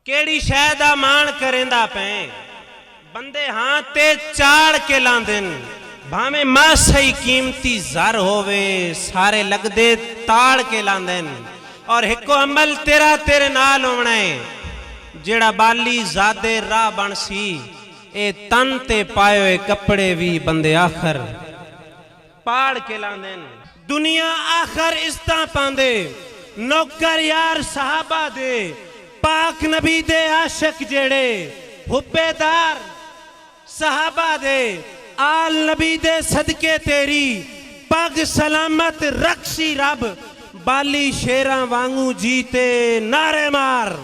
केड़ी शै दा मान करेंदा पे बंदे हां ते चाड़ के लांदे भावें मासा ही कीमती ज़र होवे सारे लगदे ताड़ के लांदे और हिको अमल तेरा तेरे नाल होना है जेड़ा बाली ज़ादे राह बन सी ए तन ते पाए हुए कपड़े भी बंदे आखर पाड़ के लांदे दुनिया आखर इस्ता पांदे नौकर यार सहाबा दे पाक नबी दे आशिक जेड़े हुब्बेदार सहाबा दे आल नबी दे सदके तेरी पग सलामत रखसी रब बाली शेरा वांगू जीते नारे मार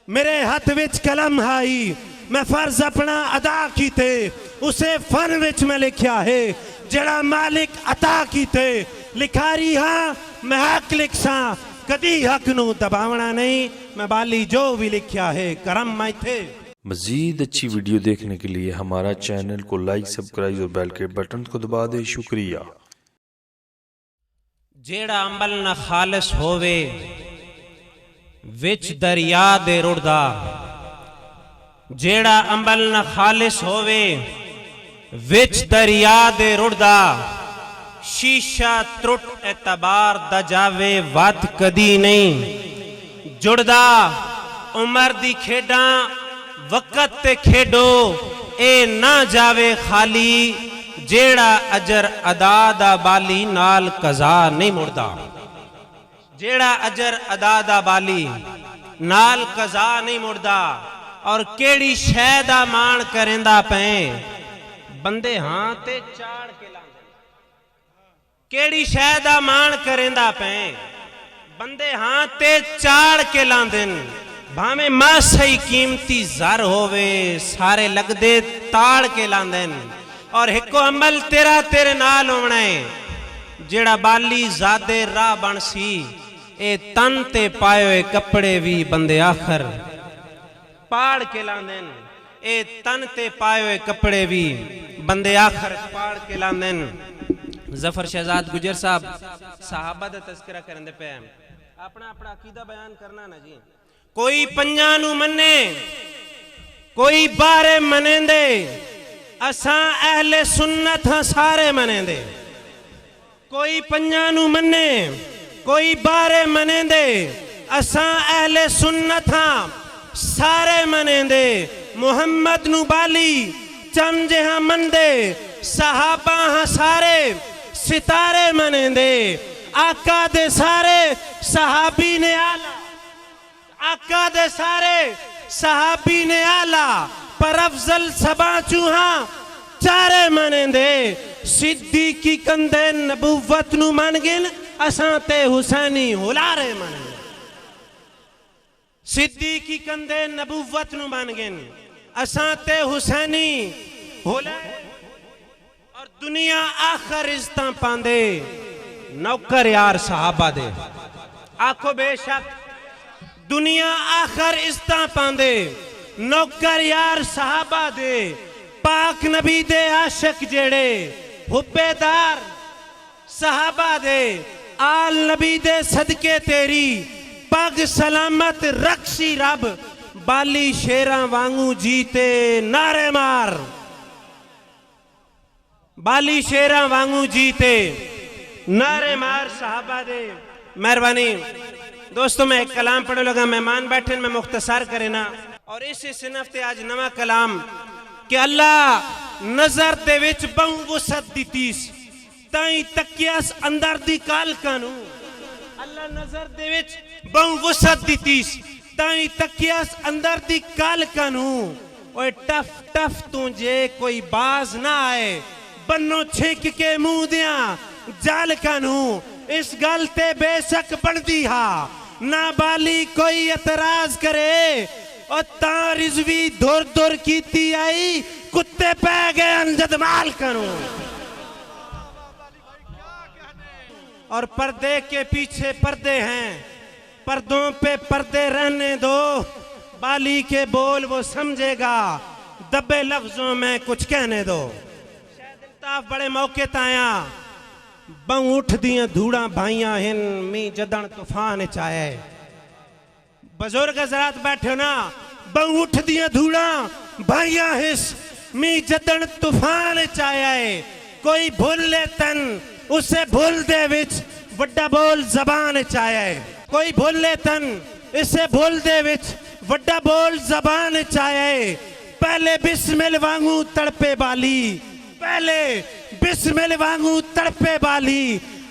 मेरे हाथ विच कलम हाई मैं फर्ज अपना अदा कीते उसे फन विच मैं लिखा है जड़ा मालिक अता कीते लिखारी हाँ मैं हक लिखसा कदी हक नू दबावना नहीं मैं बाली जो भी लिखा है करम मैं थे। मजीद अच्छी वीडियो देखने के लिए हमारा चैनल को लाइक सब्सक्राइब और बेल के बटन को दबा दे। शुक्रिया। जेड़ा अमल न खालिस होवे विच दरिया दे रुड़दा जेड़ा अमल न खालिस होवे विच दरिया दे रुड़दा शीशा त्रुट एतबार दा जावे वत कदी नहीं जुड़दा उमर दी खेडा वक़्त ते खेडो ए ना जावे खाली जेड़ा अजर अदा दा बाली नाल कज़ा नहीं मुड़दा जेड़ा अजर अदा दा बाली नाल कज़ा नहीं मुड़दा और केड़ी शै दा मान करेंदा पे बंदे हां ते चाड़ के लांदे केड़ी शै दा मान करेंदा पे बंदे हां ते चाड़ के लांदे भावें मासा ही कीमती ज़र होवे सारे लगदे ताड़ के लांदे और हिको अमल तेरा तेरे नाल होना है जेड़ा बाली ज़ादे राह बन सी ए तन ते पाए हुए कपड़े भी बंदे आखर पाड़ के लांदे ए तन ते पाए हुए कपड़े भी बंदे आखर पाड़ के लांदे। जफर शहजाद गुजर साहब सहाबा दा तज़किरा करंदे पे अपना अपना अकीदा बयान करना ना जी कोई पंजा नू मन्ने कोई बारे मनेंदे असां अहले सुन्नत हां सारे मनेंदे कोई पंजा नू मन्ने कोई बारे मनेंदे असां अहले सुन्नत हां सारे मनेंदे मुहम्मद नू बाली चंद जहां मनदे सहाबा हां सारे सितारे मनेंदे आका दे सारे सहाबी ने आला आका दे सारे सहाबी ने आला पर अफजल सबा चूहा चारे मनेंदे सिद्दीकी कंदे नबुव्वत नू मन गिन असां ते हुसैनी हुलारे मनेंदे सिद्दीकी कंदे नबुव्वत नू मन गिन असां ते हुसैनी हुलारे और दुनिया आखिर इज्जतां पांदे नौकर यार सहाबा दे आखो बेशक दुनिया आखिर इज्जतां पांदे नौकर यार सहाबा दे पाक नबी दे आशिक जेड़े हुब्बेदार सहाबा दे आल नबी दे सदके तेरी पग सलामत रखसी रब बाली शेरा वांगू जीते नारे मार बाली शेरा वांगू जीते नारे मार सहाबा दे। मेहरबानी दोस्तों मैं एक कलाम पढ़ने लगा मेहमान बैठे मैं मुख्तसर करे ना और इस सिनफ ते आज नवा कलाम कि अल्लाह नजर दे विच बहु वसत दितीस ताई तकियास अंदर दी काल कानू अल्लाह नजर दे विच बहु वसत दितीस ताई तकियास अंदर दी काल कानू ओए टफ टफ तू जे कोई बाज ना आए बन्नो छिक के मुंह दिया जाल कानू इस गल ते बेशक बनदी हा ना बाली कोई एतराज करे और ता रिजवी धुर धुर कीती आई कुत्ते पै गए अंजद माल करूं और पर्दे के पीछे पर्दे हैं पर्दों पे पर्दे रहने दो बाली के बोल वो समझेगा दबे लफ्जों में कुछ कहने दो। शायद इल्ताफ बड़े मौके ताया बहु उठ दियां धूड़ा भाइयां हिन मी जदन तूफान चाहे बुजुर्ग हज़रात बैठे ना बहु उठ दिया धूड़ा भाइया हिस मी जदन तूफान चाया है कोई भूल ले तन उसे भूल दे विच वड्डा बोल जबान चाया है कोई भूल ले तन इसे भूल दे विच वड्डा बोल जबान चाया है पहले बिस्मिल वांगू तड़पे बाली पहले बिस्मिल वांगू तड़पे बाली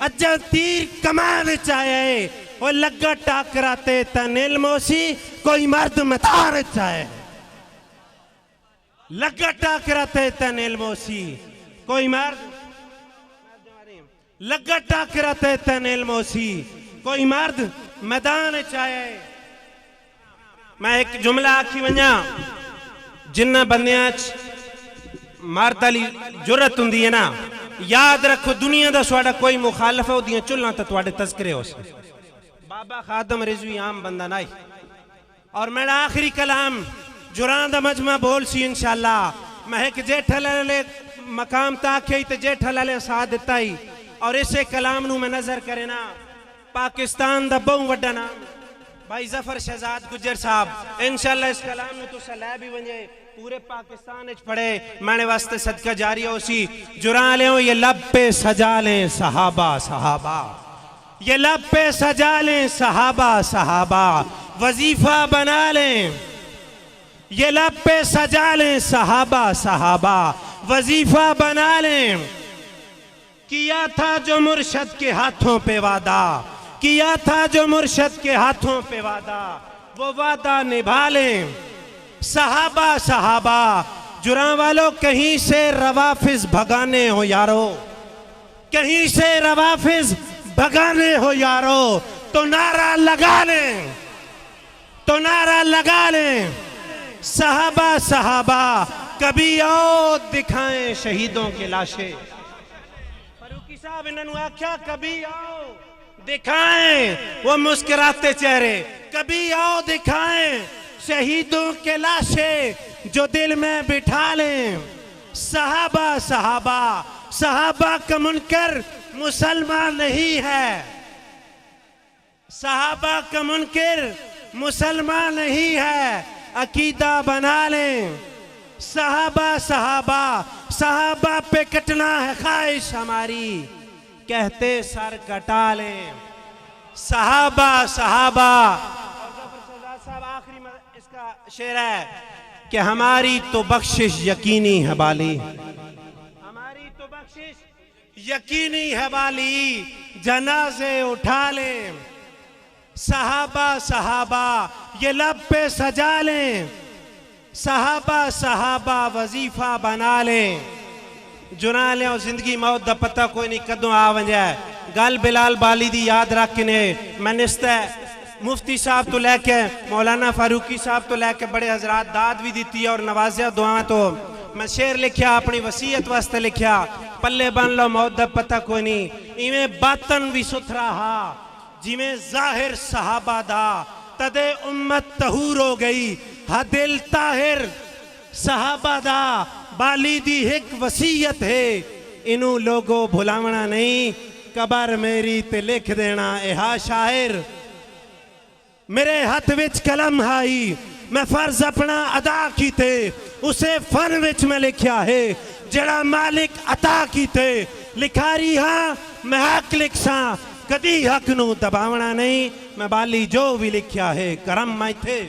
अज्जा तीर कमान चाया है और लगा टाकराते तनिल मोसी कोई मर्द मतार चाहे लगा टाकराते तनिल मोसी कोई मर्द लगा टाकराते तनिल मोसी कोई मर्द मैदान चाहे मैं एक जुमला आखी वजा जिन्ना बंदियां मर्द वाली जुरत हुंदी है ना याद रखो दुनिया का साडा कोई मुखालफ है ओदियां चुल्हां ते तुहाडे तज़किरे हो बाबा खादम रिजवी आम बंदा नहीं और मेरा आखिरी कलाम जुरान दा मजमा बोल सी इंशाअल्लाह मैं एक जेठलाले मकाम ताके ते जेठलाले साथ दिता ही और इसे कलाम नू मैं नजर करे ना पाकिस्तान दा बहु वड्डा नाम भाई जफर शहजाद गुजर साहब इंशाअल्लाह इस कलाम नू तुसा लै भी वने पूरे पाकिस्तान विच पढ़े मैंने वास्ते सदका जारी हो सी जुरा ले ये लब पे सजा ले सहाबा सहाबा ये लब पे सजा ले सहाबा सहाबा वजीफा बना ले ये लब पे सजा ले सहाबा सहाबा वजीफा बना ले किया था जो मुर्शद के हाथों पे वादा किया था जो मुर्शद के हाथों पे वादा वो वादा निभा ले सहाबा सहाबा जुरा वालों कहीं से रवाफिज भगाने हो यारो कहीं से रवाफिज भगाने हो यारो तो नारा लगा ले तो नारा लगा ले सहाबा सहाबा कभी आओ दिखाएं शहीदों के लाशें फारूकी साहब इन्होंने आख्या कभी आओ दिखाएं वो मुस्कुराते चेहरे कभी आओ दिखाएं शहीदों के लाशें जो दिल में बिठा लें सहाबा सहाबा सहाबा का मुनकर मुसलमान नहीं है सहाबा का मुनकर मुसलमान नहीं है अकीदा बना लें सहाबा सहाबा सहाबा पे कटना है ख्वाहिश हमारी कहते सर कटा लें सहाबा सहाबा साहब आखिरी इसका शेर है कि हमारी तो बख्शिश यकीनी है बाली हमारी तो बख्शिश यकीनी है बाली जनाजे उठा ले सहाबा सहाबा ये लब पे सजा लें सहाबा सहाबा वजीफा बना लें जुरा ले और जिंदगी मौत दा पता कोई नहीं कदों आ वंजा गल बिलाल बाली दी याद रख के मैंने मुफ्ती साहब तो लैके मौलाना फारूकी साहब तो लैके बड़े हजरात दाद भी दी और नवाजिया दुआ तो मैं शेर लिखा अपनी वसीयत वास्ते लिखा पल्ले बन लो मौत दा पता कोई नहीं इवें बातन भी सुथरा हा जिमें जाहिर सहाबा दा तदे उम्मत तहूर हो गई हा दिल ताहिर सहाबा दा बाली दी एक वसीयत है इनू लोगों भुलावना नहीं कबर मेरी ते लिख देना एहा शायर मेरे हाथ विच कलम हाई मैं फर्ज अपना अदा कीते उसे फन विच मैं लिखा है जड़ा मालिक अता कीते लिखारी हाँ मैं हक लिखसा कदी हक नू दबावना नहीं मैं बाली जो भी लिखा है करम मैं थे।